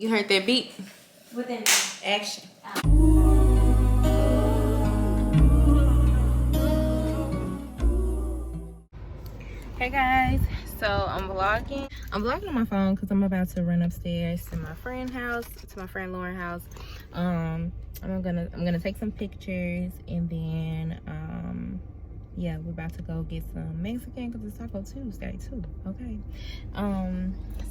You heard that beat? Within Action. Hey guys, so I'm vlogging on my phone because I'm about to run upstairs to my friend's house, to my friend Lauren's house. I'm gonna take some pictures, and then yeah, we're about to go get some Mexican because it's Taco Tuesday too. Okay.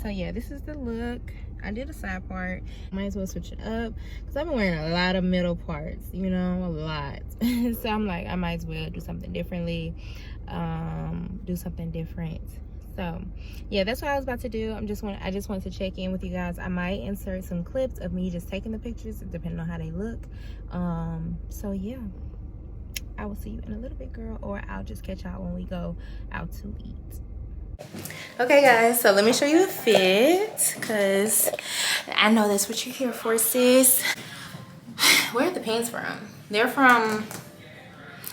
So yeah, this is the look. I did a side part. Might as well switch it up because I've been wearing a lot of middle parts, you know, a lot. So I'm like, I might as well do something differently, do something different. So yeah, that's what I was about to do. I just wanted to check in with you guys. I might insert some clips of me just taking the pictures depending on how they look. So yeah, I will see you in a little bit, girl, or I'll just catch y'all when we go out to eat. Okay guys, so let me show you a fit because I know that's what you're here for, sis. Where are the pants from? They're from,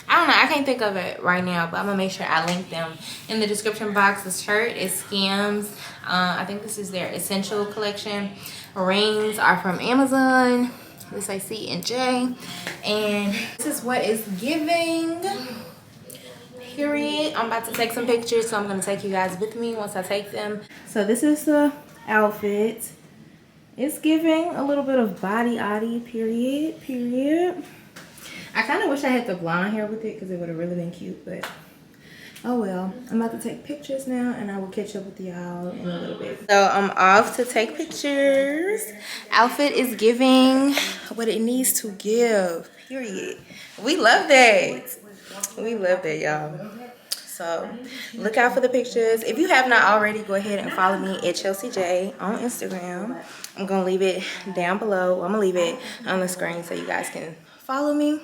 I don't know, I can't think of it right now, but I'm gonna make sure I link them in the description box. The shirt is Skims. I think this is their essential collection. Rings are from Amazon. This I see in Jayy, and this is what it's giving. Period. I'm about to take some pictures, so I'm gonna take you guys with me once I take them. So this is the outfit. It's giving a little bit of body oddy, period. I kind of wish I had the blonde hair with it because it would have really been cute, but oh well. I'm about to take pictures now, and I will catch up with y'all in a little bit. So I'm off to take pictures. Outfit is giving what it needs to give, period. We love that. We love that, y'all. So look out for the pictures. If you have not already, go ahead and follow me at Chelsiejayy on Instagram. I'm gonna leave it down below. I'm gonna leave it on the screen so you guys can follow me.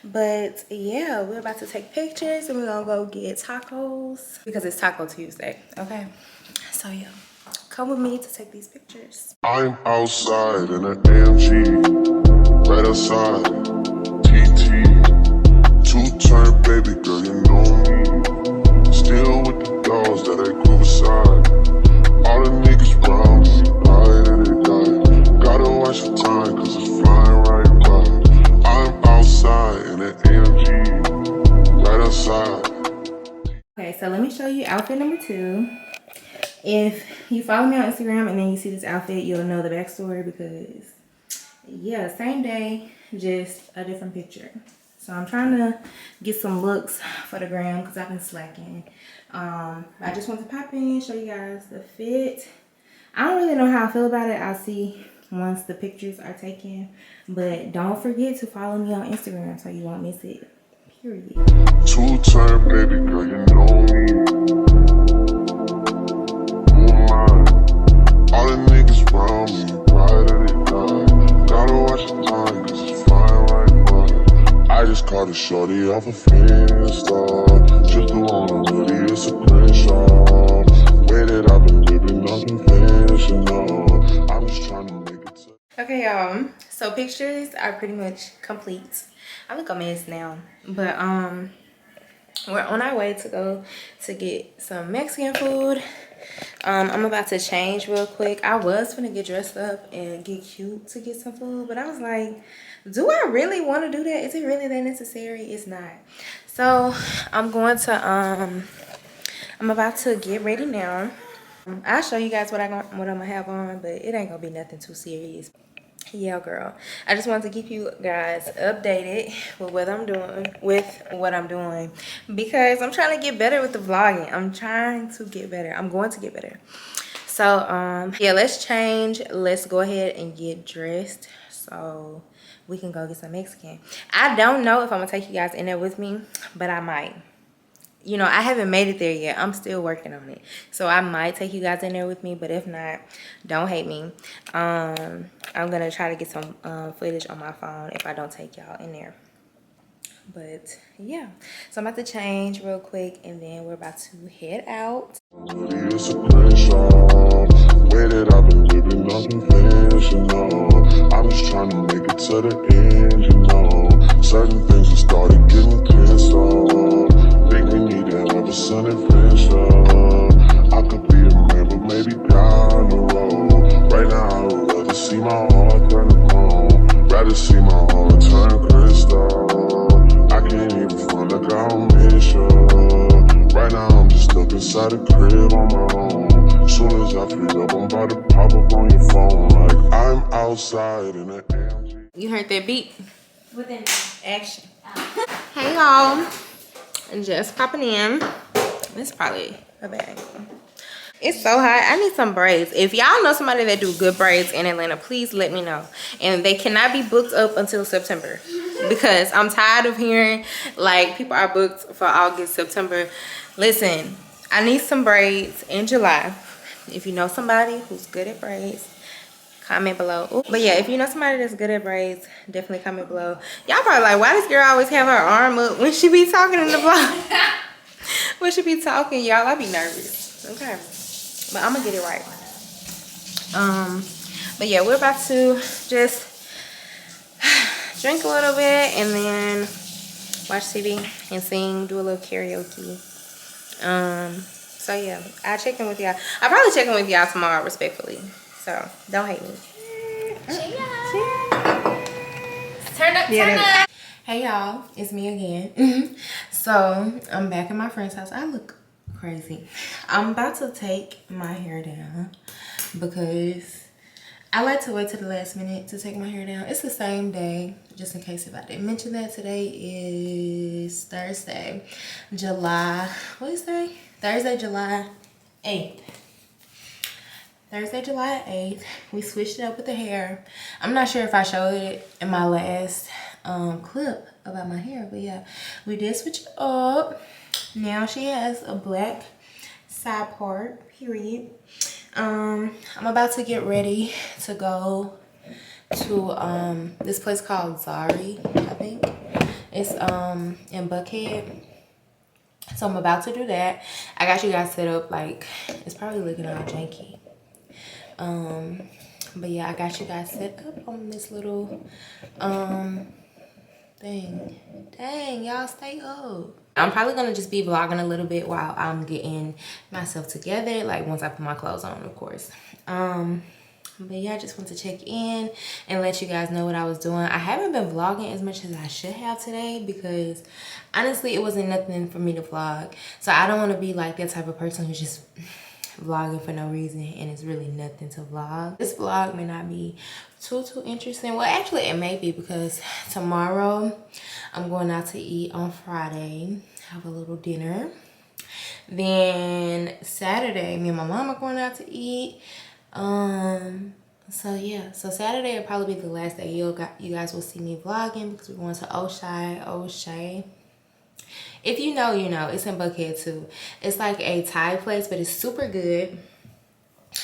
But yeah, we're about to take pictures and we're gonna go get tacos because it's Taco Tuesday. Okay, so yeah, come with me to take these pictures. I'm outside in an AMG, right outside, TT, two-turn baby girl, you know me. Still with the dogs that I grew beside. All the niggas round me, died and they died. Gotta watch the time cause it's flying right by. I'm outside in an AMG, right outside. Okay, so let me show you outfit number 2. If you follow me on Instagram and then you see this outfit, you'll know the backstory because yeah, same day, just a different picture. So I'm trying to get some looks for the gram because I've been slacking. I just want to pop in, show you guys the fit. I don't really know how I feel about it. I'll see once the pictures are taken. But don't forget to follow me on Instagram so you won't miss it. Period. Two-turn baby girl, you know me. All the niggas round me, right and they die. Gotta watch the time cause it's flying right by. I just caught a shorty off a Finsta. Just the one on hoodie, it's a screenshot. Way that I've been living unconventional. I'm just trying to make it to. Okay, y'all. So pictures are pretty much complete. I look a mess now. But we're on our way to go to get some Mexican food. I'm about to change real quick. I was gonna get dressed up and get cute to get some food, but I was like, do I really want to do that? Is it really that necessary? It's not. So I'm going to I'm about to get ready now. I'll show you guys what I'm gonna have on, but it ain't gonna be nothing too serious. Yeah, girl, I just wanted to keep you guys updated with what I'm doing, because I'm trying to get better with the vlogging. I'm trying to get better. I'm going to get better. So yeah, let's change. Let's go ahead and get dressed so we can go get some Mexican. I don't know if I'm gonna take you guys in there with me, but I might. You know, I haven't made it there yet. I'm still working on it. So I might take you guys in there with me, but if not, don't hate me. I'm going to try to get some footage on my phone if I don't take y'all in there. But yeah, so I'm about to change real quick and then we're about to head out. It's a screenshot. Way that I've been living unconventional. I'm just trying to make it to the end, you know. Certain things have started getting pissed off. Think we need to have a sun and friendship. I could be a man, but maybe down the road. Right now, I would rather outside in an AMG. You heard that beat? Within Action. Hey y'all, just popping in. This is probably a bad angle. It's so hot. I need some braids. If y'all know somebody that do good braids in Atlanta, please let me know. And they cannot be booked up until September, because I'm tired of hearing like people are booked for August, September. Listen, I need some braids in July. If you know somebody who's good at braids, comment below. Ooh. But yeah, if you know somebody that's good at braids, definitely comment below. Y'all probably like, why does girl always have her arm up when she be talking in the vlog? When she be talking, y'all, I be nervous. Okay, but I'm gonna get it right. But yeah, we're about to just drink a little bit and then watch TV and sing, do a little karaoke. So yeah, I'll check in with y'all. I'll probably check in with y'all tomorrow, respectfully. So don't hate me. turn up, turn up. Hey y'all, it's me again. So I'm back at my friend's house. I look crazy. I'm about to take my hair down because I like to wait till the last minute to take my hair down. It's the same day, just in case if I didn't mention that. Today is Thursday, July, what is today? Thursday, July 8th. Thursday, July 8th. We switched it up with the hair. I'm not sure if I showed it in my last clip about my hair, but yeah, we did switch it up. Now she has a black side part, period. I'm about to get ready to go to this place called Zari, I think. It's in Buckhead. So I'm about to do that. I got you guys set up, like, it's probably looking all janky. But yeah, I got you guys set up on this little thing. Dang, y'all stay up. I'm probably gonna just be vlogging a little bit while I'm getting myself together, like once I put my clothes on, of course. But yeah, I just want to check in and let you guys know what I was doing. I haven't been vlogging as much as I should have today because honestly it wasn't nothing for me to vlog. So I don't want to be like that type of person who's just vlogging for no reason and it's really nothing to vlog. This vlog may not be too interesting. Well, actually it may be, because tomorrow I'm going out to eat on Friday, have a little dinner. Then Saturday me and my mom are going out to eat. So yeah, so Saturday will probably be the last day you guys will see me vlogging, because we're going to xoxo. If you know, you know. It's in Buckhead too. It's like a Thai place, but it's super good.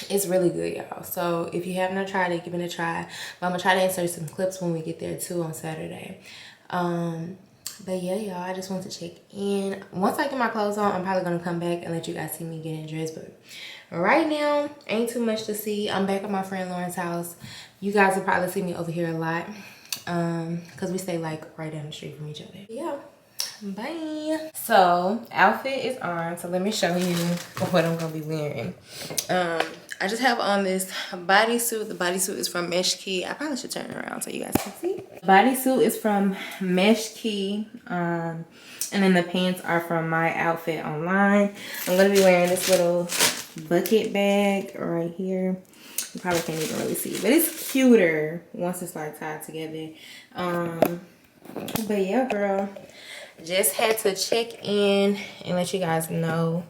It's really good, y'all. So if you have not tried it, give it a try. But I'm gonna try to insert some clips when we get there too on Saturday. But yeah, y'all, I just want to check in. Once I get my clothes on, I'm probably gonna come back and let you guys see me getting dressed. But right now, ain't too much to see. I'm back at my friend Lauren's house. You guys will probably see me over here a lot, because we stay like right down the street from each other. Yeah, bye. So outfit is on, so let me show you what I'm gonna be wearing. I just have on this bodysuit. The bodysuit is from Meshkey. I probably should turn it around so you guys can see. Bodysuit is from Meshkey, and then the pants are from My Outfit Online. I'm gonna be wearing this little bucket bag right here. You probably can't even really see, but it's cuter once it's like tied together. But yeah, girl, just had to check in and let you guys know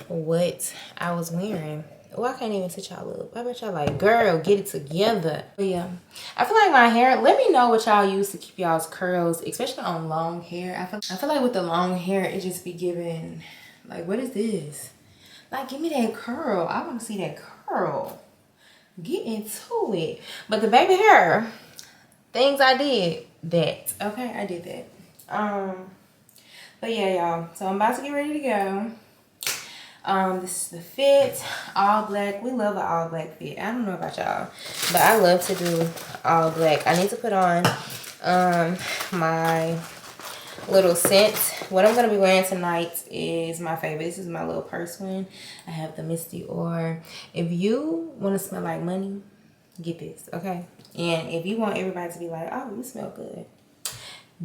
what I was wearing. Oh, I can't even sit y'all up. I bet y'all like, girl, get it together. But yeah, I feel like my hair, let me know what y'all use to keep y'all's curls, especially on long hair. I feel like with the long hair, it just be giving, like, what is this? Like, give me that curl. I want to see that curl. Get into it. But the baby hair, things I did that. Okay, I did that. But yeah, y'all. So I'm about to get ready to go. This is the fit, all black. We love an all black fit. I don't know about y'all, but I love to do all black. I need to put on my little scent. What I'm gonna be wearing tonight is my favorite. This is my little purse one. I have the Miss Dior. If you want to smell like money, get this, okay? And if you want everybody to be like, oh, you smell good,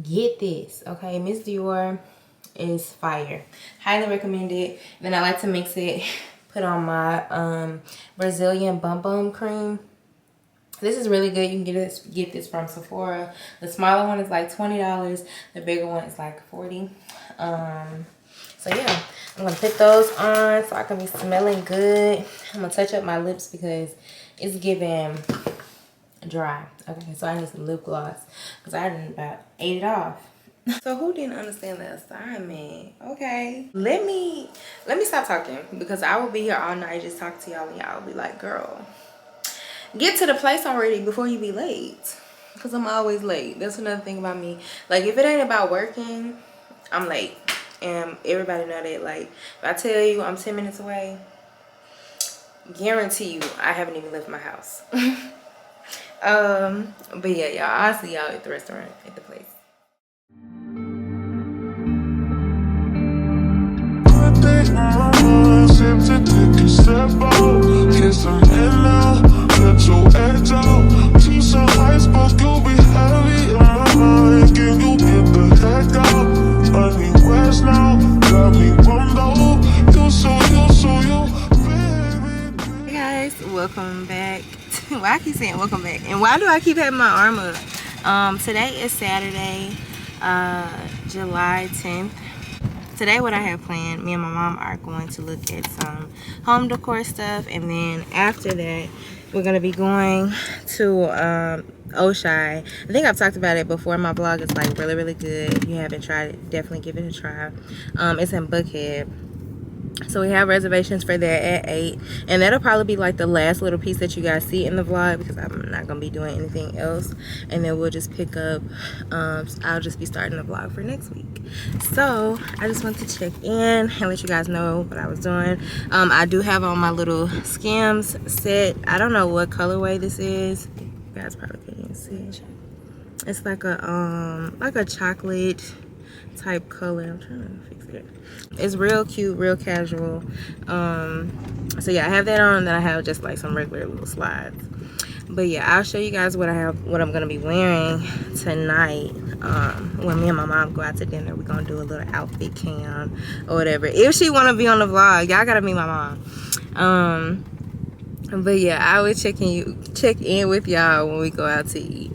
get this, okay? Miss Dior is fire. Highly recommend it. Then I like to mix it, put on my Brazilian Bum Bum cream. This is really good. You can get this from Sephora. The smaller one is like $20. The bigger one is like $40. So yeah, I'm gonna put those on so I can be smelling good. I'm gonna touch up my lips because it's giving dry. Okay, so I need some lip gloss because I didn't about ate it off. So who didn't understand the assignment? Okay, let me stop talking because I will be here all night just talking to y'all and y'all will be like, girl, get to the place already before you be late. Because I'm always late. That's another thing about me. Like, if it ain't about working, I'm late. And everybody know that. Like, if I tell you I'm 10 minutes away, guarantee you I haven't even left my house. But yeah, y'all, I'll see y'all at the restaurant, at the place. Hey guys, welcome back. Why I keep saying welcome back, and why do I keep having my arm up? Today is Saturday, July 10th. Today what I have planned, me and my mom are going to look at some home decor stuff, and then after that we're going to be going to xoxo. I think I've talked about it before in my vlog. It's like really good. If you haven't tried it, definitely give it a try. It's in Buckhead. So we have reservations for that at 8, and that'll probably be like the last little piece that you guys see in the vlog because I'm not gonna be doing anything else, and then we'll just pick up. I'll just be starting the vlog for next week. So I just wanted to check in and let you guys know what I was doing. I do have on my little Skims set. I don't know what colorway this is. You guys probably couldn't even see. It's like a chocolate type color. I'm trying to fix it. It's real cute, real casual. So yeah, I have that on, and then I have just like some regular little slides. But yeah, I'll show you guys what I'm gonna be wearing tonight. When me and my mom go out to dinner, we're gonna do a little outfit cam or whatever. If she wanna be on the vlog, y'all gotta meet my mom. But yeah, I will check in with y'all when we go out to eat.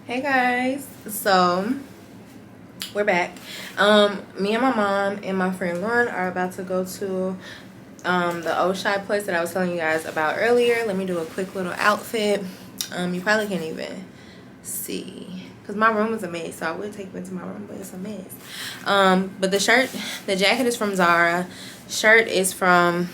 Hey guys, so we're back. Me and my mom and my friend Lauren are about to go to the xoxo place that I was telling you guys about earlier. Let me do a quick little outfit. You probably can't even see because my room is a mess, so I would take you into my room, but it's a mess. But the jacket is from Zara. The shirt is from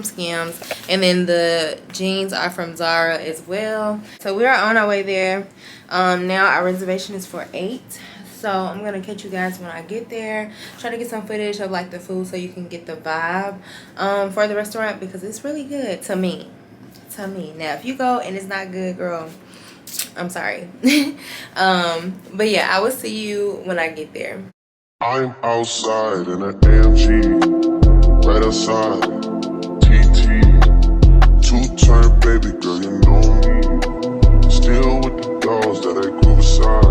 Skims, and then the jeans are from Zara as well. So we are on our way there. Now our reservation is for 8, so I'm gonna catch you guys when I get there. Try to get some footage of like the food so you can get the vibe for the restaurant, because it's really good to me. Now if you go and it's not good, girl, I'm sorry. But yeah, I will see you when I get there. I'm outside in an AMG, right outside, TT, 2-turn baby girl, you know me. Still with the dolls that I grew beside.